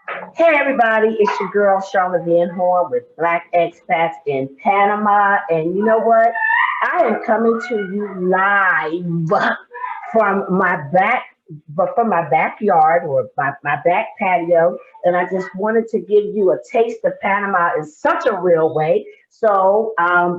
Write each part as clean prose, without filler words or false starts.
Hey everybody, it's your girl Charlotte Van Horn with Black Expats in Panama. And you know what? I am coming to you live from my back, but from my backyard or my back patio. And I just wanted to give you a taste of Panama in such a real way. So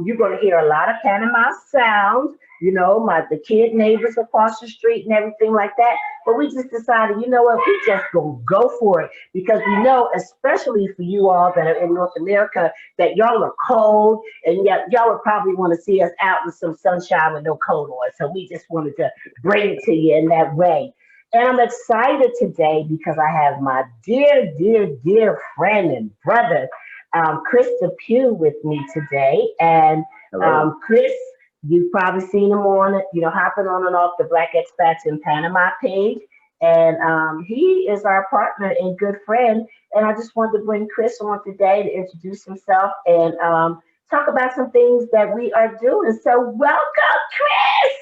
you're going to hear a lot of Panama sounds. You know, the kid neighbors across the street and everything like that. But we just decided, you know what, we just gonna go for it because we know, especially for you all that are in North America, that y'all are cold and yet y'all would probably want to see us out with some sunshine with no coat on. So we just wanted to bring it to you in that way. And I'm excited today because I have my dear friend and brother, Chris Depew, with me today. And Hello. Chris, you've probably seen him on, hopping on and off the Black Expats in Panama page. And he is our partner and good friend. And I just wanted to bring Chris on today to introduce himself and talk about some things that we are doing. So welcome, Chris.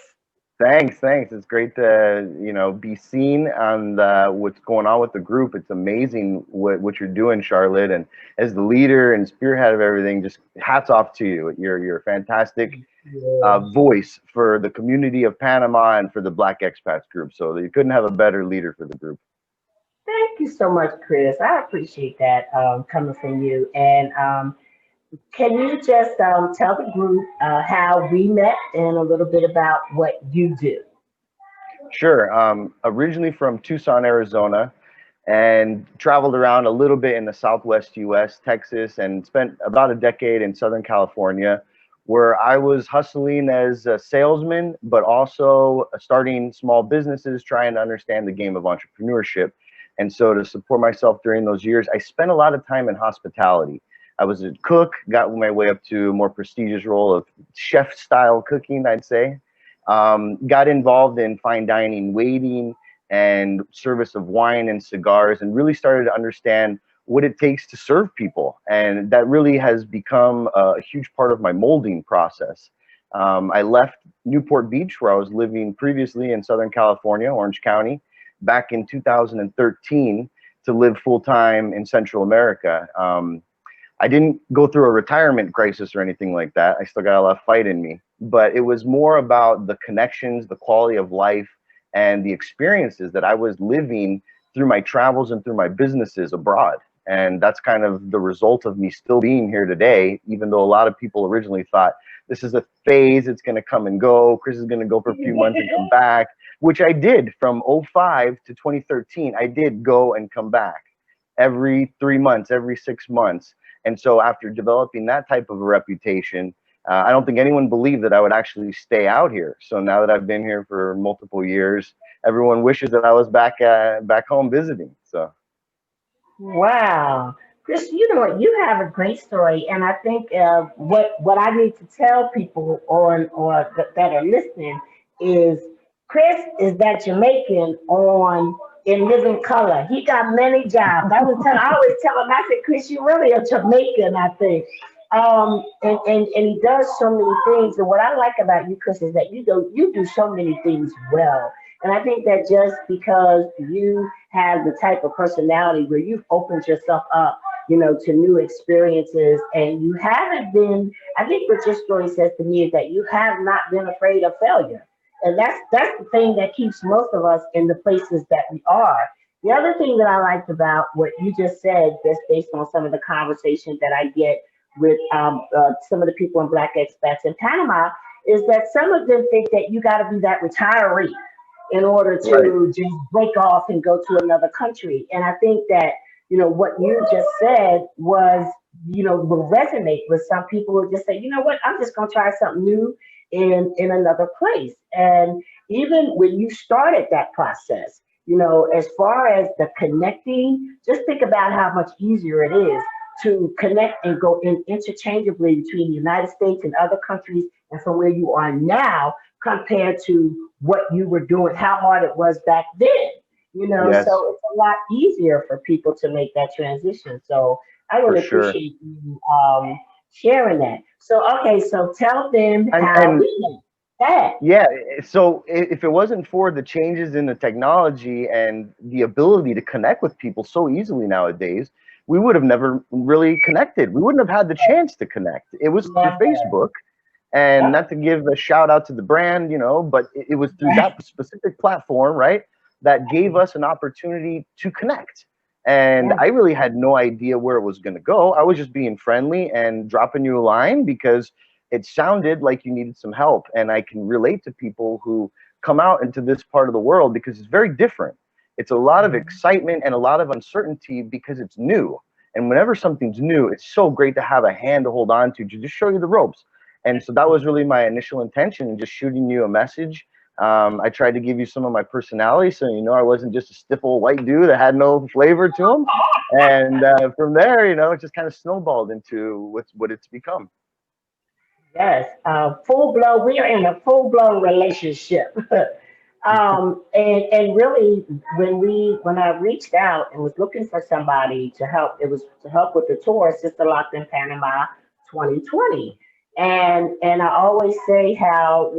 Thanks. It's great to be seen on what's going on with the group. It's amazing what you're doing, Charlotte. And as the leader and spearhead of everything, just hats off to you. You're a fantastic Yeah. voice for the community of Panama and for the Black Expats group. So you couldn't have a better leader for the group. Thank you so much, Chris. I appreciate that coming from you. And can you just tell the group how we met and a little bit about what you do? Sure. Originally from Tucson, Arizona, and traveled around a little bit in the Southwest U.S., Texas, and spent about a decade in Southern California, where I was hustling as a salesman, but also starting small businesses, trying to understand the game of entrepreneurship. And so, to support myself during those years, I spent a lot of time in hospitality. I was a cook, got my way up to a more prestigious role of chef style cooking, I'd say. Got involved in fine dining, waiting, and service of wine and cigars, and really started to understand what it takes to serve people. And that really has become a huge part of my molding process. I left Newport Beach, where I was living previously in Southern California, Orange County, back in 2013 to live full time in Central America. I didn't go through a retirement crisis or anything like that. I still got a lot of fight in me, but it was more about the connections, the quality of life, and the experiences that I was living through my travels and through my businesses abroad. And that's kind of the result of me still being here today, even though a lot of people originally thought this is a phase, it's going to come and go. Chris is going to go for a few months and come back, which I did from '05 to 2013. I did go and come back every 3 months, every 6 months. And so after developing that type of a reputation, I don't think anyone believed that I would actually stay out here. So now that I've been here for multiple years, everyone wishes that I was back home visiting. So Wow. Chris, you know what? You have a great story, and I think what I need to tell people on or that are listening is Chris is that Jamaican on in living color. He got many jobs. I always tell him, I said, Chris, you really a Jamaican, I think. And he does so many things. And what I like about you, Chris, is that you do so many things well. And I think that just because you have the type of personality where you've opened yourself up, to new experiences, and you haven't been. I think what your story says to me is that you have not been afraid of failure, and that's the thing that keeps most of us in the places that we are. The other thing that I liked about what you just said, just based on some of the conversation that I get with some of the people in Black expats in Panama, is that some of them think that you got to be that retiree in order right, to just break off and go to another country. And I think that, what you just said was, will resonate with some people who just say, you know what, I'm just going to try something new in another place. And even when you started that process, as far as the connecting, just think about how much easier it is to connect and go in interchangeably between the United States and other countries and from where you are now compared to what you were doing, how hard it was back then. yes, So it's a lot easier for people to make that transition. So I for really sure. appreciate you sharing that. So okay, so tell them And how and we met. That. Yeah, so if it wasn't for the changes in the technology and the ability to connect with people so easily nowadays, we would have never really connected. We wouldn't have had the chance to connect. It was through Never. Facebook, and Yep. not to give a shout out to the brand, but it was through that specific platform, right, that gave us an opportunity to connect. And Yeah. I really had no idea where it was going to go. I was just being friendly and dropping you a line because it sounded like you needed some help. And I can relate to people who come out into this part of the world because it's very different. It's a lot of excitement and a lot of uncertainty because it's new. And whenever something's new, it's so great to have a hand to hold on to just show you the ropes. And so that was really my initial intention in just shooting you a message. I tried to give you some of my personality, so I wasn't just a stiff old white dude that had no flavor to him. And from there, it just kind of snowballed into what it's become. Yes. Full blown. We are in a full blown relationship. And really, when I reached out and was looking for somebody to help, it was to help with the tour, Sisterlocked in Panama 2020. And I always say how,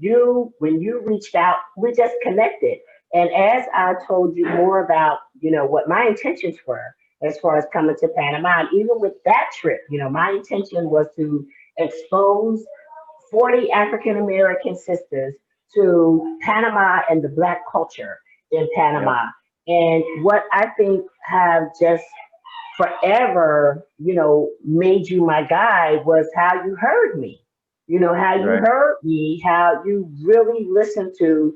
you when you reached out, we just connected. And as I told you more about, what my intentions were as far as coming to Panama, and even with that trip, my intention was to expose 40 African American sisters to Panama and the Black culture in Yep. Panama. And what I think have just forever, made you my guide was how you heard me. How you Right. heard me, how you really listened to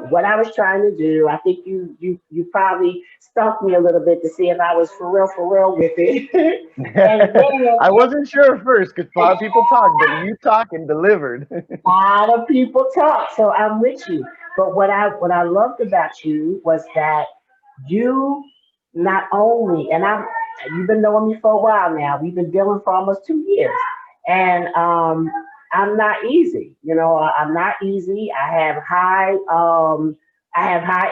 what I was trying to do. I think you probably stumped me a little bit to see if I was for real with it. and I then wasn't sure at first because a lot of people talk, but you talk and delivered. a lot of people talk, so I'm with you. But what I loved about you was that you not only, and you've been knowing me for a while now. We've been dealing for almost 2 years, and I'm not easy. I'm not easy. I have high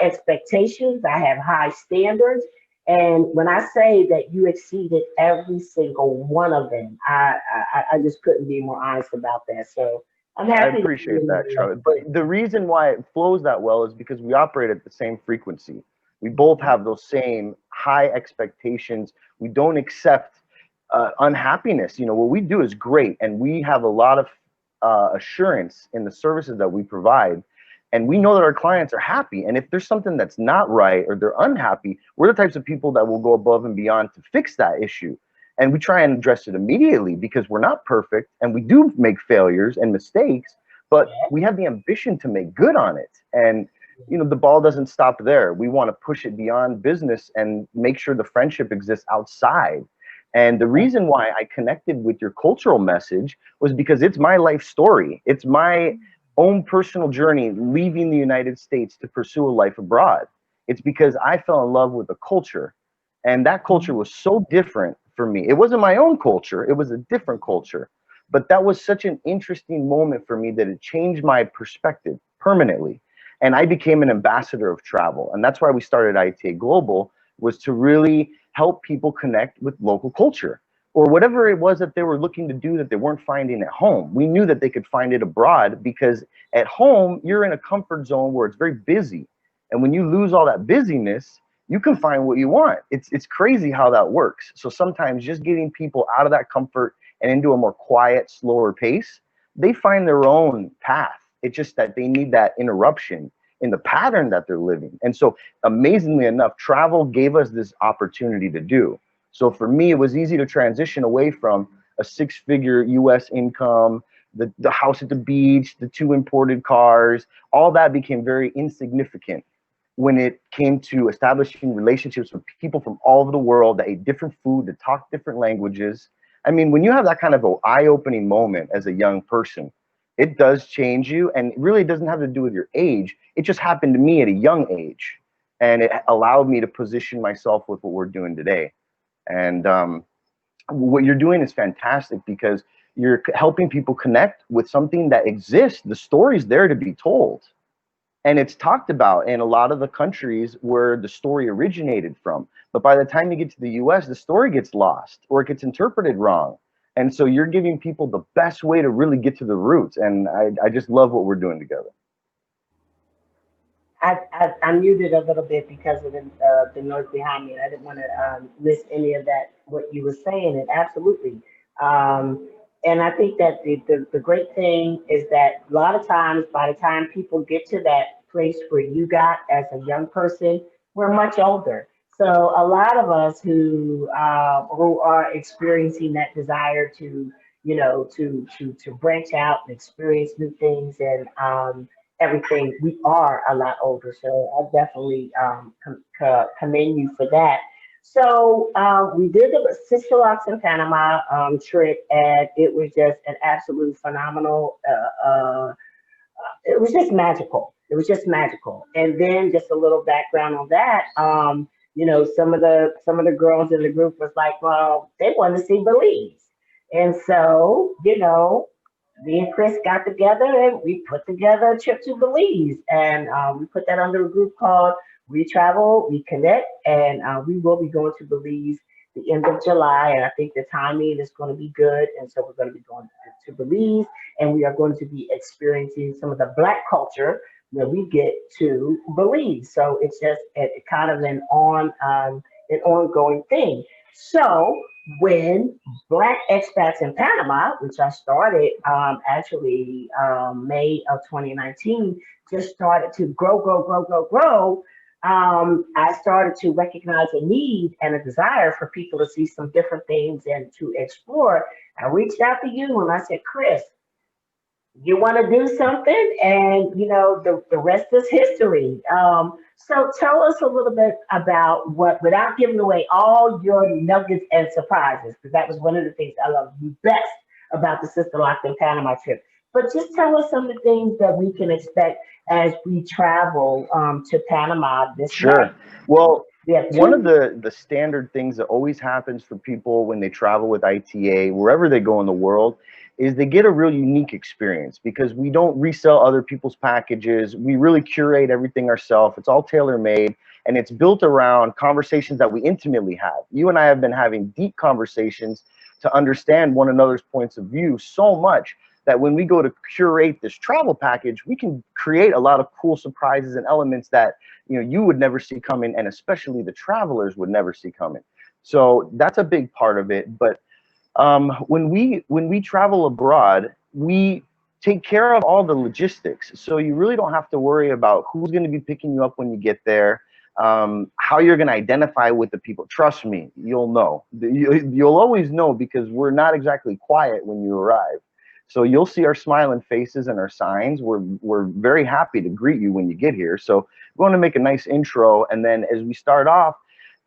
expectations. I have high standards. And when I say that you exceeded every single one of them, I just couldn't be more honest about that. So I'm I happy to be appreciate in that, your Charlotte. But the reason why it flows that well is because we operate at the same frequency. We both have those same high expectations. We don't accept unhappiness. What we do is great, and we have a lot of assurance in the services that we provide. And we know that our clients are happy. And if there's something that's not right or they're unhappy, we're the types of people that will go above and beyond to fix that issue. And we try and address it immediately because we're not perfect and we do make failures and mistakes, but we have the ambition to make good on it. And the ball doesn't stop there. We want to push it beyond business and make sure the friendship exists outside. And the reason why I connected with your cultural message was because it's my life story. It's my own personal journey leaving the United States to pursue a life abroad. It's because I fell in love with the culture, and that culture was so different for me. It wasn't my own culture, it was a different culture. But that was such an interesting moment for me that it changed my perspective permanently. And I became an ambassador of travel. And that's why we started ITA Global, was to really help people connect with local culture or whatever it was that they were looking to do that they weren't finding at home. We knew that they could find it abroad because at home, you're in a comfort zone where it's very busy. And when you lose all that busyness, you can find what you want. It's crazy how that works. So sometimes just getting people out of that comfort and into a more quiet, slower pace, they find their own path. It's just that they need that interruption in the pattern that they're living. And so amazingly enough, travel gave us this opportunity to do. So for me, it was easy to transition away from a six-figure US income, the house at the beach, the 2 imported cars. All that became very insignificant when it came to establishing relationships with people from all over the world that ate different food, that talk different languages. I mean, when you have that kind of an eye-opening moment as a young person, it does change you, and it really doesn't have to do with your age. It just happened to me at a young age, and it allowed me to position myself with what we're doing today. And what you're doing is fantastic because you're helping people connect with something that exists. The story's there to be told. And it's talked about in a lot of the countries where the story originated from. But by the time you get to the US, the story gets lost or it gets interpreted wrong. And so you're giving people the best way to really get to the roots. And I just love what we're doing together. I muted a little bit because of the noise behind me. I didn't want to miss any of that, what you were saying, and absolutely. And I think that the great thing is that a lot of times, by the time people get to that place where you got as a young person, we're much older. So a lot of us who are experiencing that desire to, to branch out and experience new things and everything, we are a lot older. So I definitely commend you for that. So we did the Sisterlocked in Panama trip, and it was just an absolute phenomenal. It was just magical. It was just magical. And then just a little background on that. Some of the girls in the group was like, well, they want to see Belize, and so me and Chris got together and we put together a trip to Belize, and we put that under a group called We Travel, We Connect, and we will be going to Belize the end of July, and I think the timing is going to be good, and so we're going to be going to Belize, and we are going to be experiencing some of the Black culture when we get to Belize. So it's just kind of an ongoing thing. So when Black Expats in Panama, which I started actually May of 2019, just started to grow, grow, grow, grow, grow. I started to recognize a need and a desire for people to see some different things and to explore. I reached out to you and I said, Chris, you want to do something, and the rest is history. So tell us a little bit about what, without giving away all your nuggets and surprises, because that was one of the things I love best about the Sister Locked in Panama trip. But just tell us some of the things that we can expect as we travel to Panama this May. Sure. Well, We have one of two. the standard things that always happens for people when they travel with ITA, wherever they go in the world, is they get a real unique experience because we don't resell other people's packages. We really curate everything ourselves. It's all tailor-made, and it's built around conversations that we intimately have. You and I have been having deep conversations to understand one another's points of view so much that when we go to curate this travel package, we can create a lot of cool surprises and elements that you would never see coming, and especially the travelers would never see coming. So that's a big part of it. But when we travel abroad, we take care of all the logistics. So you really don't have to worry about who's going to be picking you up when you get there, how you're going to identify with the people. Trust me, you'll know. You'll always know because we're not exactly quiet when you arrive. So you'll see our smiling faces and our signs. We're very happy to greet you when you get here. So we want to make a nice intro, and then as we start off,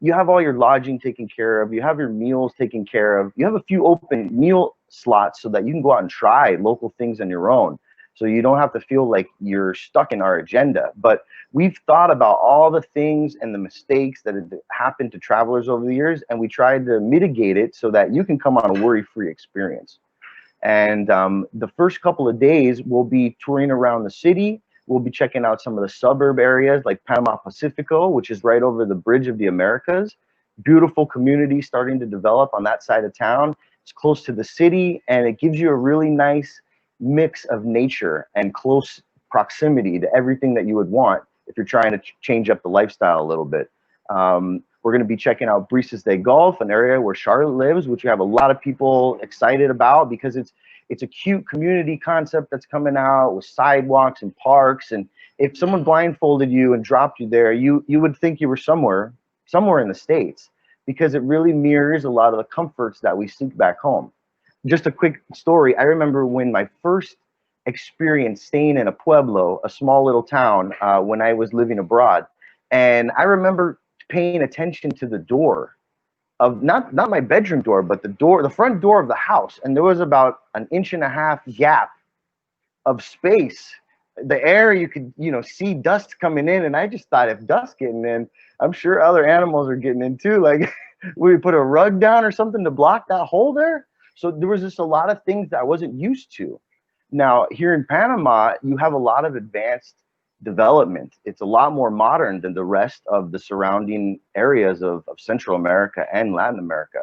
you have all your lodging taken care of, you have your meals taken care of, you have a few open meal slots so that you can go out and try local things on your own. So you don't have to feel like you're stuck in our agenda. But we've thought about all the things and the mistakes that have happened to travelers over the years, and we tried to mitigate it so that you can come on a worry-free experience. And the first couple of days, we'll be touring around the city. We'll be checking out some of the suburb areas like Panama Pacifico, which is right over the Bridge of the Americas. Beautiful community starting to develop on that side of town. It's close to the city, and it gives you a really nice mix of nature and close proximity to everything that you would want if you're trying to change up the lifestyle a little bit. We're going to be checking out Brises de Golf, an area where Charlotte lives, which we have a lot of people excited about because it's a cute community concept that's coming out with sidewalks and parks. And if someone blindfolded you and dropped you there, you would think you were somewhere in the States, because it really mirrors a lot of the comforts that we seek back home. Just a quick story. I remember when my first experience staying in a pueblo, a small little town, when I was living abroad. And I remember paying attention to the door of not my bedroom door, but the front door of the house. And there was about an 1.5 inch gap of space. The air, you could, see dust coming in. And I just thought, if dust getting in, I'm sure other animals are getting in too. Like, we put a rug down or something to block that hole there. So there was just a lot of things that I wasn't used to. Now, here in Panama, you have a lot of advanced development. It's a lot more modern than the rest of the surrounding areas of Central America and Latin America.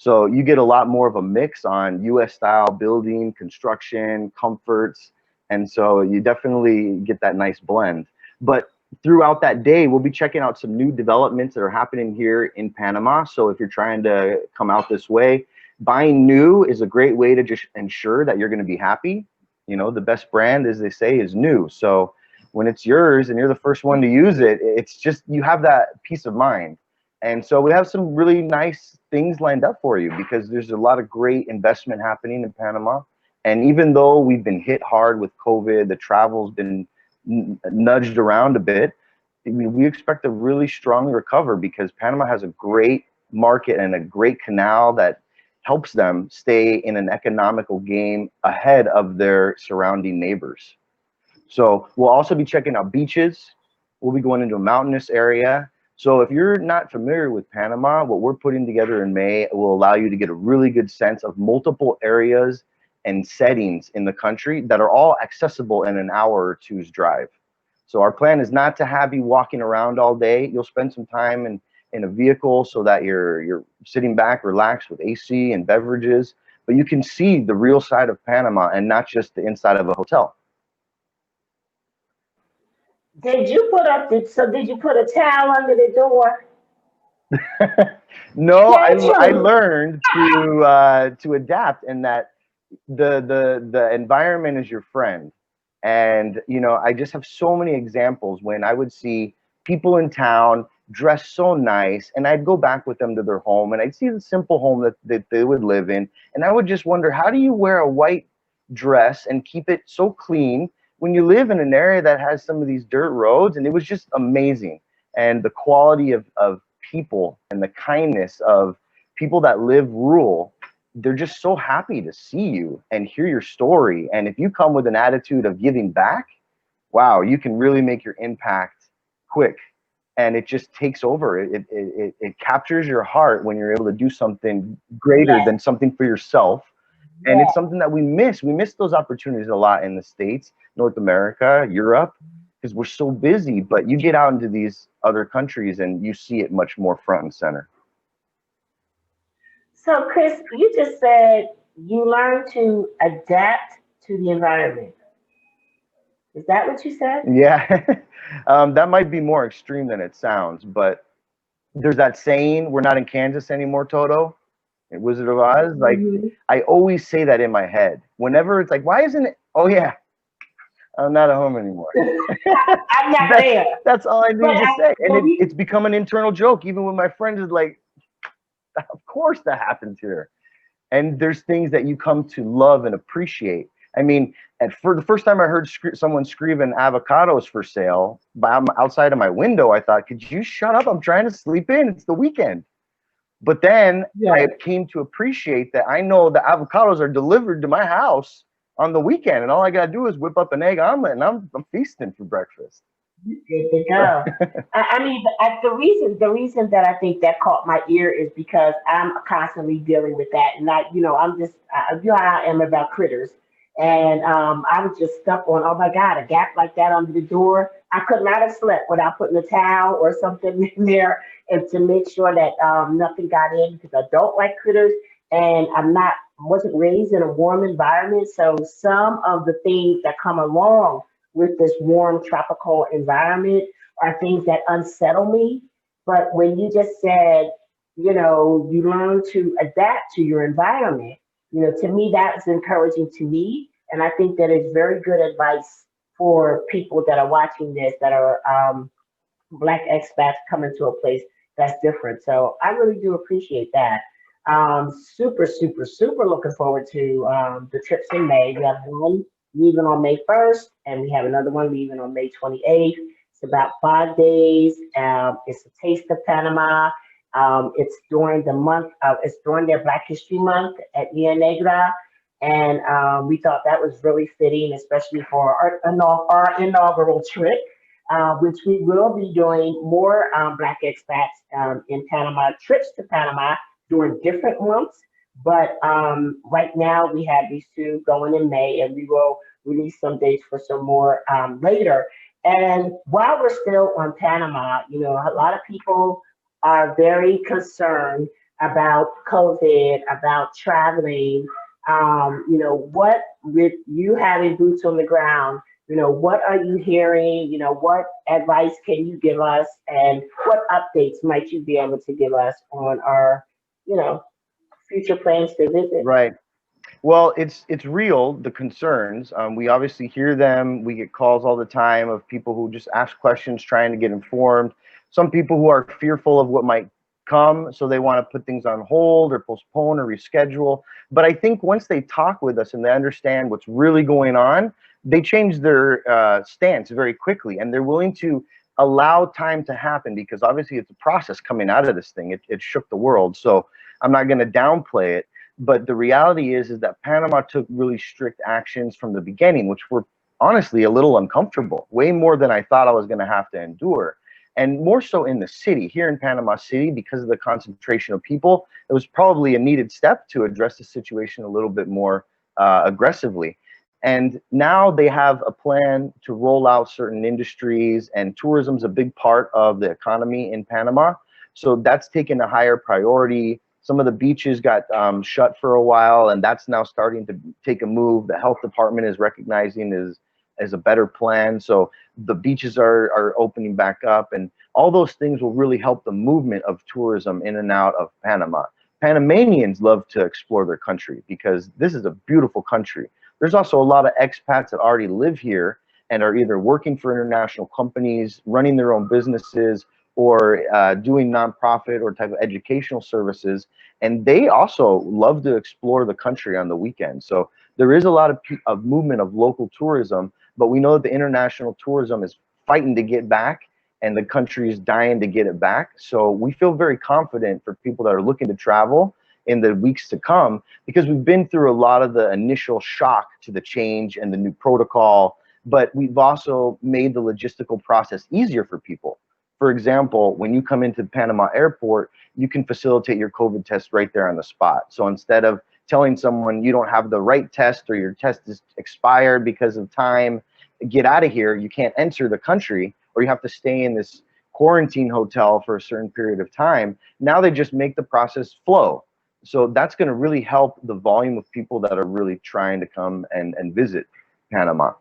So you get a lot more of a mix on US style building, construction, comforts. And so you definitely get that nice blend. But throughout that day, we'll be checking out some new developments that are happening here in Panama. So if you're trying to come out this way, buying new is a great way to just ensure that you're going to be happy. You know, the best brand, as they say, is new. So when it's yours and you're the first one to use it, it's just, you have that peace of mind. And so we have some really nice things lined up for you because there's a lot of great investment happening in Panama. And even though we've been hit hard with COVID, the travel's been nudged around a bit, I mean, we expect to really strongly recover because Panama has a great market and a great canal that helps them stay in an economical game ahead of their surrounding neighbors. So we'll also be checking out beaches. We'll be going into a mountainous area. So if you're not familiar with Panama, what we're putting together in May will allow you to get a really good sense of multiple areas and settings in the country that are all accessible in an hour or two's drive. So our plan is not to have you walking around all day. You'll spend some time in a vehicle so that you're sitting back, relaxed with AC and beverages, but you can see the real side of Panama and not just the inside of a hotel. Did you put up the, so did you put a towel under the door? No, Yeah, I true. learned to adapt, and that the environment is your friend. And you know, I just have so many examples when I would see people in town dressed so nice, and I'd go back with them to their home, and I'd see the simple home that they would live in, and I would just wonder, how do you wear a white dress and keep it so clean when you live in an area that has some of these dirt roads? And it was just amazing. And the quality of people and the kindness of people that live rural, they're just so happy to see you and hear your story. And if you come with an attitude of giving back, wow, you can really make your impact quick. And it just takes over. It captures your heart when you're able to do something greater Yes, than something for yourself. And it's yes. something that we miss. We miss those opportunities a lot in the States, North America, Europe, because we're so busy. But you get out into these other countries and you see it much more front and center. So, Chris, you just said you learn to adapt to the environment. Is that what you said? Yeah, that might be more extreme than it sounds, but there's that saying, "We're not in Kansas anymore, Toto." In Wizard of Oz, like Hmm. I always say that in my head. Whenever it's like, why isn't it? Oh yeah, I'm not at home anymore. I'm not that's there. that's all I But need to say, and but we, it's become an internal joke. Even with my friends, is like, of course that happens here. And there's things that you come to love and appreciate. I mean, for the first time I heard someone screaming avocados for sale outside of my window, I thought, could you shut up? I'm trying to sleep in. It's the weekend. But then I yes. came to appreciate that I know the avocados are delivered to my house on the weekend, and all I gotta do is whip up an egg omelet, and I'm feasting for breakfast. Good to go. I mean, the reason that I think that caught my ear is because I'm constantly dealing with that, and I'm just, you know how I am about critters, and I was just stuck on, oh my God, a gap like that under the door. I could not have slept without putting a towel or something in there, and to make sure that nothing got in because I don't like critters, and wasn't raised in a warm environment, so some of the things that come along with this warm tropical environment are things that unsettle me. But when you just said, you learn to adapt to your environment, to me, that's encouraging to me. And I think that is very good advice for people that are watching this that are Black expats coming to a place that's different. So I really do appreciate that. Super, super, super looking forward to the trips in May. We have one leaving on May 1st, and we have another one leaving on May 28th. It's about 5 days. It's a taste of Panama. It's during it's during their Black History Month at Via Negra. And we thought that was really fitting, especially for our inaugural trip, which we will be doing more Black expats in Panama, trips to Panama during different months. But right now we have these two going in May, and we will release some dates for some more later. And while we're still on Panama, a lot of people are very concerned about COVID, about traveling. What with you having boots on the ground, what are you hearing? What advice can you give us, and what updates might you be able to give us on our, you know, future plans to visit? Right. Well, it's real, the concerns. We obviously hear them. We get calls all the time of people who just ask questions, trying to get informed. Some people who are fearful of what might come, so they want to put things on hold or postpone or reschedule. But I think once they talk with us and they understand what's really going on, they change their stance very quickly, and they're willing to allow time to happen, because obviously it's a process coming out of this thing. It shook the world, so I'm not going to downplay it. But the reality is that Panama took really strict actions from the beginning, which were honestly a little uncomfortable, way more than I thought I was going to have to endure. And more so in the city, here in Panama City, because of the concentration of people, it was probably a needed step to address the situation a little bit more aggressively. And now they have a plan to roll out certain industries, and tourism's a big part of the economy in Panama. So that's taken a higher priority. Some of the beaches got shut for a while, and that's now starting to take a move. The health department is recognizing as a better plan. So the beaches are opening back up, and all those things will really help the movement of tourism in and out of Panama. Panamanians love to explore their country because this is a beautiful country. There's also a lot of expats that already live here and are either working for international companies, running their own businesses, or doing nonprofit or type of educational services. And they also love to explore the country on the weekend. So there is a lot of movement of local tourism, but we know that the international tourism is fighting to get back, and the country is dying to get it back. So we feel very confident for people that are looking to travel in the weeks to come, because we've been through a lot of the initial shock to the change and the new protocol, but we've also made the logistical process easier for people. For example, when you come into Panama Airport, you can facilitate your COVID test right there on the spot. So instead of telling someone you don't have the right test or your test is expired because of time, get out of here, you can't enter the country, or you have to stay in this quarantine hotel for a certain period of time. Now they just make the process flow. So that's going to really help the volume of people that are really trying to come and visit Panama.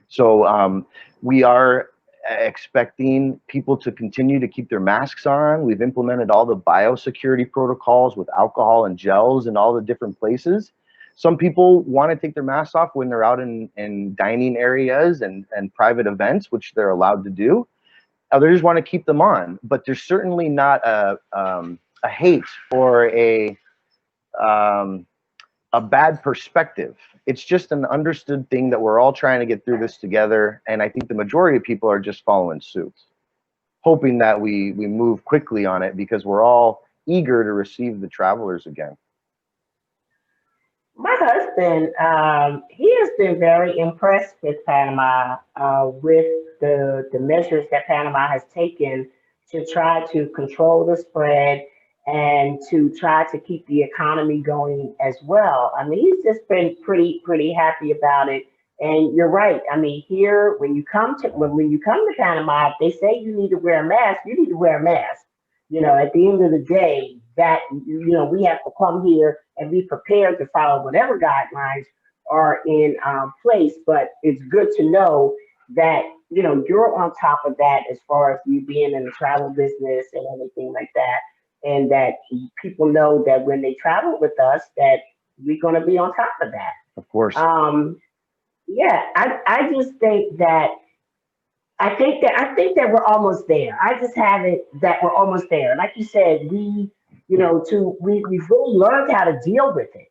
So we are expecting people to continue to keep their masks on. We've implemented all the biosecurity protocols with alcohol and gels in all the different places. Some people want to take their masks off when they're out in dining areas and private events, which they're allowed to do. Others want to keep them on, but there's certainly not a hate or a bad perspective. It's just an understood thing that we're all trying to get through this together. And I think the majority of people are just following suit, hoping that we move quickly on it, because we're all eager to receive the travelers again. My husband, he has been very impressed with Panama, with the measures that Panama has taken to try to control the spread and to try to keep the economy going as well. I mean, he's just been pretty happy about it. And you're right. I mean, here when you come to Panama, if they say you need to wear a mask, you need to wear a mask. At the end of the day, that we have to come here and be prepared to follow whatever guidelines are in place. But it's good to know that you're on top of that as far as you being in the travel business and everything like that, and that people know that when they travel with us, that we're going to be on top of that. Of course. Yeah, I just think that I think that we're almost there. I just have it that we're almost there. Like you said, we've really learned how to deal with it.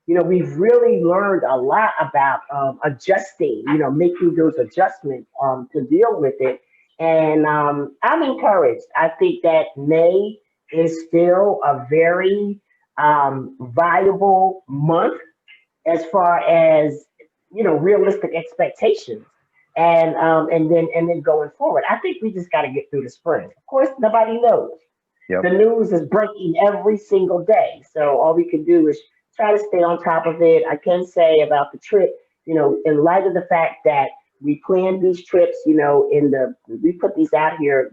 We've really learned a lot about adjusting, making those adjustments to deal with it. And I'm encouraged. I think that May is still a very viable month as far as realistic expectations. And then going forward, I think we just got to get through the spring. Of course, nobody knows. Yep. The news is breaking every single day, so all we can do is try to stay on top of it. I can say about the trip, in light of the fact that we planned these trips, we put these out here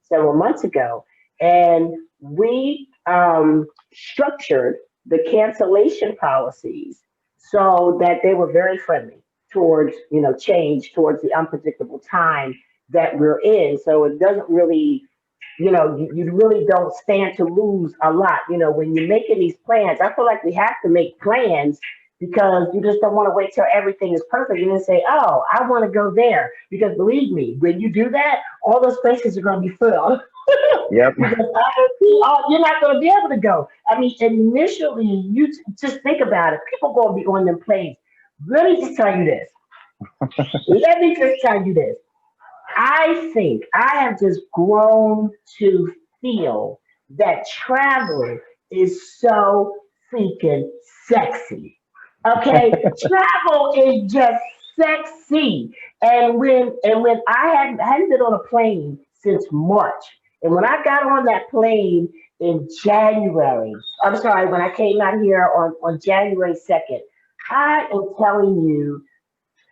several months ago, And we structured the cancellation policies so that they were very friendly towards, change, towards the unpredictable time that we're in. So it doesn't really, you really don't stand to lose a lot. When you're making these plans, I feel like we have to make plans because you just don't want to wait till everything is perfect and then say, oh, I want to go there. Because believe me, when you do that, all those places are going to be filled. Yep. Because you're not going to be able to go. I mean, initially, just think about it. People going to be on them planes. Let me just tell you this. Let me just tell you this. I think I have just grown to feel that travel is so freaking sexy. Okay, travel is just sexy. And when I hadn't been on a plane since March, and when I got on that plane in January, I'm sorry, when I came out here on January 2nd, I am telling you,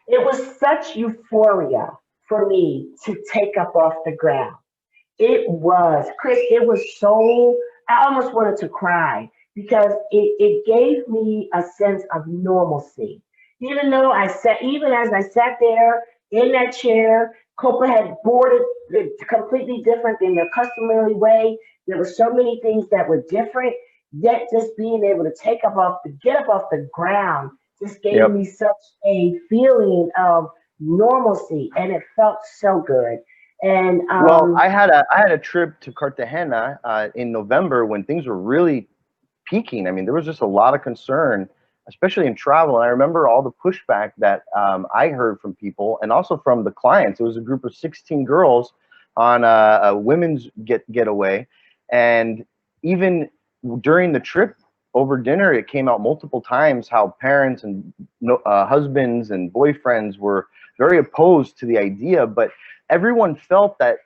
it was such euphoria for me to take up off the ground. It was, Chris, it was so, I almost wanted to cry because it gave me a sense of normalcy. Even as I sat there in that chair, Copa had boarded it completely different than their customary way. There were so many things that were different, yet just being able to get up off the ground just gave Yep. me such a feeling of normalcy and it felt so good. And Well, I had a trip to Cartagena in November when things were really peaking. I mean, there was just a lot of concern, especially in travel. And I remember all the pushback that I heard from people and also from the clients. It was a group of 16 girls on a women's getaway, and even during the trip over dinner, it came out multiple times how parents and husbands and boyfriends were very opposed to the idea, but everyone felt that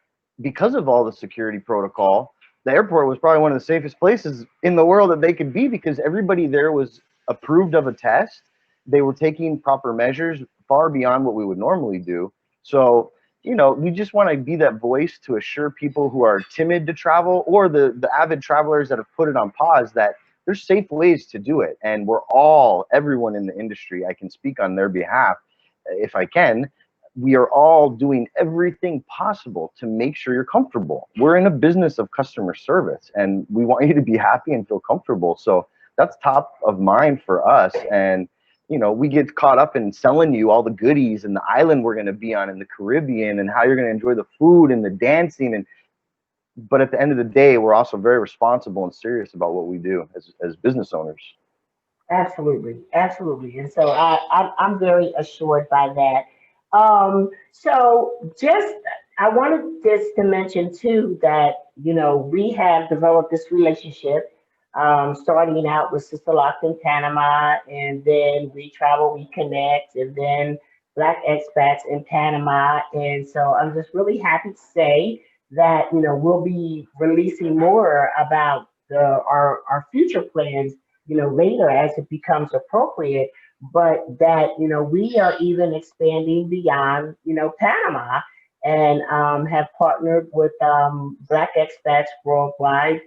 because of all the security protocol, the airport was probably one of the safest places in the world that they could be because everybody there was approved of a test. They were taking proper measures far beyond what we would normally do. So, we just want to be that voice to assure people who are timid to travel or the avid travelers that have put it on pause that there's safe ways to do it. And everyone in the industry, I can speak on their behalf if I can, we are all doing everything possible to make sure you're comfortable. We're in a business of customer service and we want you to be happy and feel comfortable. So that's top of mind for us. And, we get caught up in selling you all the goodies and the island we're going to be on in the Caribbean and how you're going to enjoy the food and the dancing. But at the end of the day, we're also very responsible and serious about what we do as business owners. absolutely, absolutely. And so I'm very assured by that. So just I wanted this to mention too that we have developed this relationship, starting out with Sisterlocked in Panama, and then We Travel, We Connect, and then Black Expats in Panama. And so I'm just really happy to say that we'll be releasing more about our future plans later as it becomes appropriate, but that, we are even expanding beyond, Panama and have partnered with Black Expats Worldwide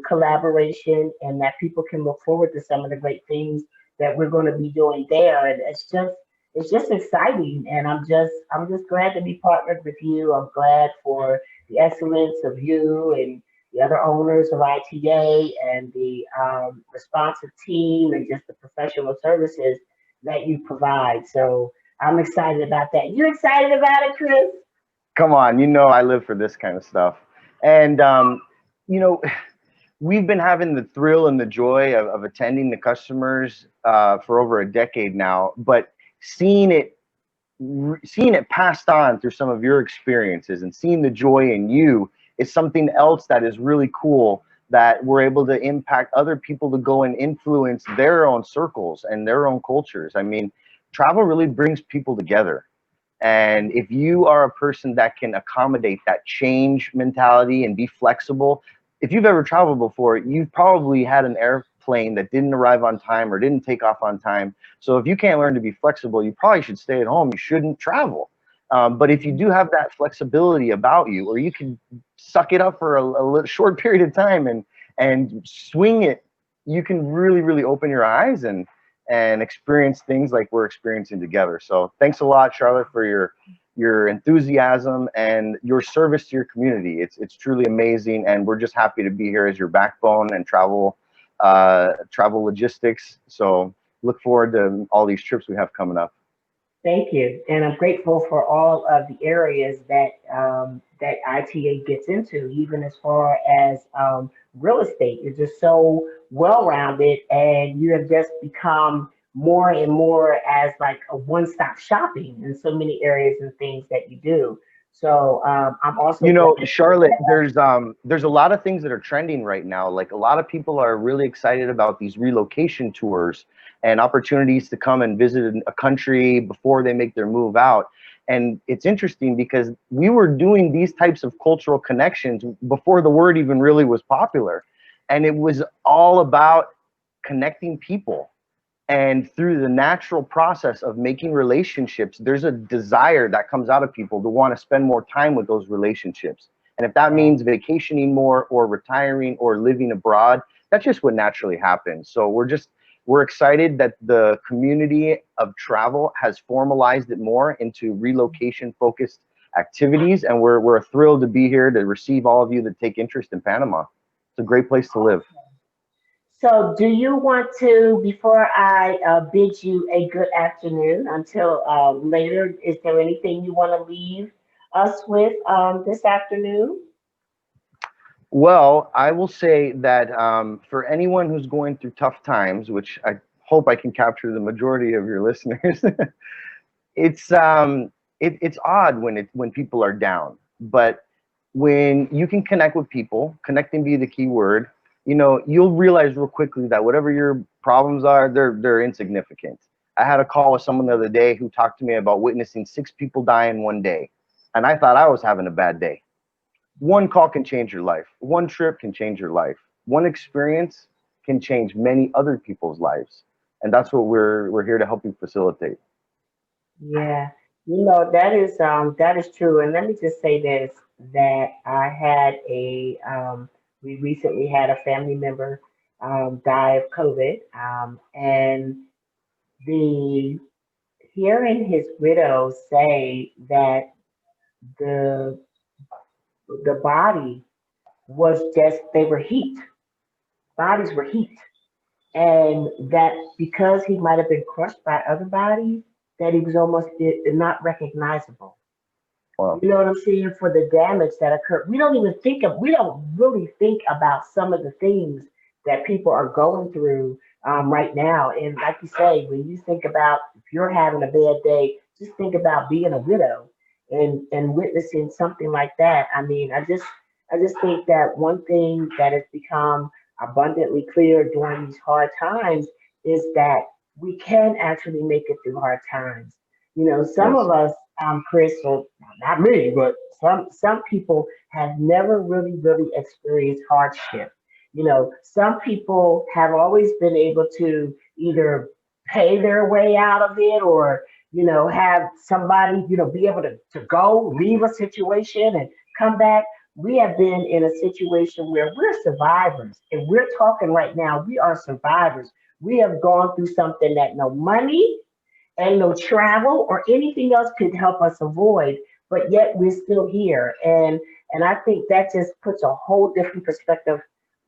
collaboration, and that people can look forward to some of the great things that we're going to be doing there. And it's just exciting, and I'm just glad to be partnered with you. I'm glad for the excellence of you and the other owners of ITA and the responsive team and just the professional services that you provide. So I'm excited about that. You excited about it, Chris? Come on, I live for this kind of stuff. And, you know, we've been having the thrill and the joy of attending the customers for over a decade now, but seeing it passed on through some of your experiences and seeing the joy in you is something else that is really cool, that we're able to impact other people to go and influence their own circles and their own cultures. I mean, travel really brings people together. And if you are a person that can accommodate that change mentality and be flexible, if you've ever traveled before, you've probably had an airplane that didn't arrive on time or didn't take off on time. So if you can't learn to be flexible, you probably should stay at home. You shouldn't travel. But if you do have that flexibility about you, or you can suck it up for short period of time and swing it, you can really, really open your eyes and experience things like we're experiencing together. So thanks a lot, Charlotte, for your enthusiasm and your service to your community. It's truly amazing, and we're just happy to be here as your backbone and travel logistics. So look forward to all these trips we have coming up. Thank you, and I'm grateful for all of the areas that that ITA gets into, even as far as real estate. You're just so well-rounded, and you have just become more and more as like a one-stop shopping in so many areas and things that you do. So I'm also You know, glad. Charlotte, there's a lot of things that are trending right now. Like a lot of people are really excited about these relocation tours and opportunities to come and visit a country before they make their move out. And it's interesting because we were doing these types of cultural connections before the word even really was popular. And it was all about connecting people. And through the natural process of making relationships, there's a desire that comes out of people to want to spend more time with those relationships. And if that means vacationing more or retiring or living abroad, that's just what naturally happens. So we're excited that the community of travel has formalized it more into relocation focused activities. And we're thrilled to be here to receive all of you that take interest in Panama. It's a great place to live. So, do you want to, before I bid you a good afternoon until later, is there anything you want to leave us with this afternoon? Well, I will say that for anyone who's going through tough times, which I hope I can capture the majority of your listeners, it's odd when people are down, but when you can connect with people, connecting be the key word, you know, you'll realize real quickly that whatever your problems are, they're insignificant. I had a call with someone the other day who talked to me about witnessing 6 people die in one day, and I thought I was having a bad day. One call can change your life. One trip can change your life. One experience can change many other people's lives, and that's what we're here to help you facilitate. Yeah, that is true. And let me just say this, that I had we recently had a family member die of COVID, and the hearing his widow say that the the body was just, they were heat, bodies were heat, and that because he might have been crushed by other bodies, that he was almost not recognizable. Well, You know what I'm saying? For the damage that occurred. We don't really think about some of the things that people are going through right now. And like you say, when you think about if you're having a bad day, just think about being a widow and witnessing something like that. I mean, I just think that one thing that has become abundantly clear during these hard times is that we can actually make it through hard times. You know, some yes, of us, Chris, or not me, but some people have never really experienced hardship. You know, some people have always been able to either pay their way out of it, or have somebody, be able to go leave a situation and come back. We have been in a situation where we're survivors, and we're talking right now, we are survivors. We have gone through something that no money and no travel or anything else could help us avoid, but yet we're still here. And I think that just puts a whole different perspective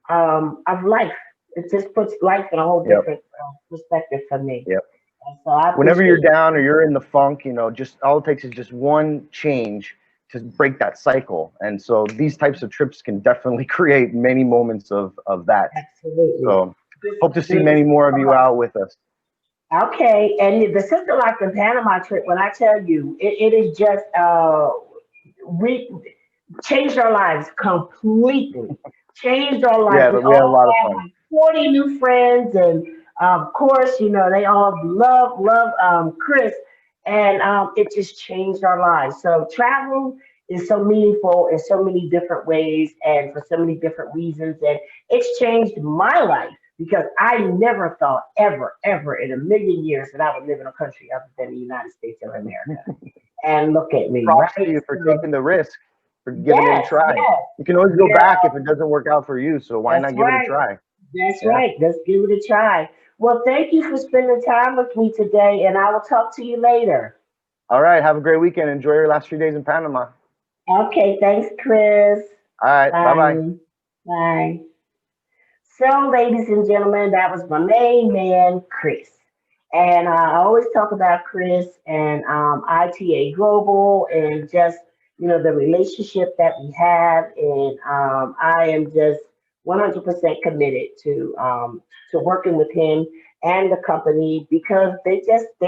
of life. It just puts life in a whole yep, different perspective for me. yep. And so I Whenever you're appreciate you. down or you're in the funk, you know, just all it takes is just one change to break that cycle. And so these types of trips can definitely create many moments of that. Absolutely. So This, hope to see the many more of you out with us. Okay, and the Sisterlocked in Panama trip, when I tell you, it is just we changed our lives completely. Changed our lives. Yeah, We but we had a all lot of have fun. like 40 new friends, and of course, they all love Chris, and it just changed our lives. So travel is so meaningful in so many different ways and for so many different reasons, and it's changed my life because I never thought ever in a million years that I would live in a country other than the United States of America. and look at me, Props to right? you for So taking the risk, for giving it a yes, try. yes, You can always go yeah, back if it doesn't work out for you. So why that's not give it a right. try? That's Yeah. right. Let's give it a try. Well, thank you for spending time with me today, and I will talk to you later. All right. Have a great weekend. Enjoy your last few days in Panama. Okay, thanks, Chris. All right. Bye bye. Bye. Bye. So, ladies and gentlemen, that was my main man, Chris. And I always talk about Chris and ITA Global and just, the relationship that we have. And I am just 100% committed to working with him and the company because they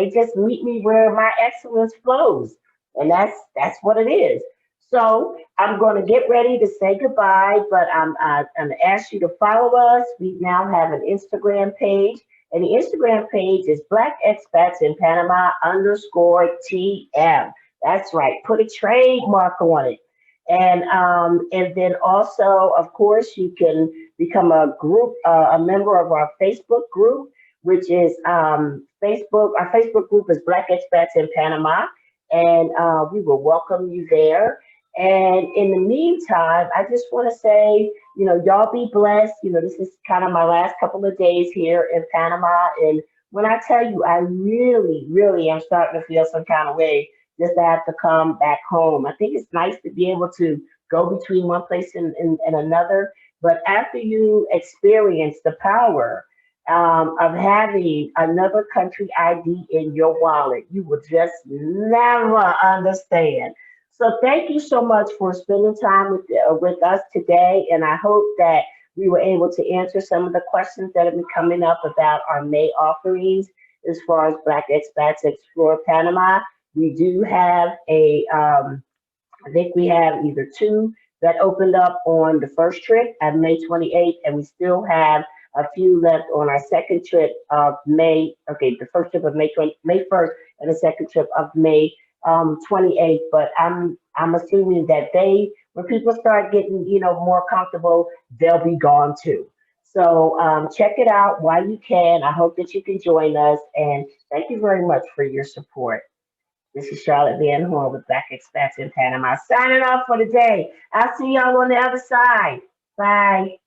just meet me where my excellence flows. And that's what it is. So I'm going to get ready to say goodbye, but I'm going to ask you to follow us. We now have an Instagram page, and the Instagram page is Black Expats in Panama underscore TM. That's right. Put a trademark on it. And then also, of course, you can become a member of our Facebook group, which is Facebook. Our Facebook group is Black Expats in Panama, and we will welcome you there. And in the meantime, I just want to say, y'all be blessed. This is kind of my last couple of days here in Panama. And when I tell you, I really, really am starting to feel some kind of way just to have to come back home. I think it's nice to be able to go between one place and another. But after you experience the power of having another country ID in your wallet, you will just never understand. So thank you so much for spending time with us today, and I hope that we were able to answer some of the questions that have been coming up about our May offerings as far as Black Expats Explore Panama. We do have I think we have either two that opened up on the first trip at May 28th, and we still have a few left on our second trip of May. Okay, the first trip of May 1st, and the second trip of May 28th. But I'm assuming that when people start getting more comfortable, they'll be gone too. So check it out while you can. I hope that you can join us, and thank you very much for your support. This is Charlotte Van Horn with Black Expats in Panama, signing off for the day. I'll see y'all on the other side. Bye.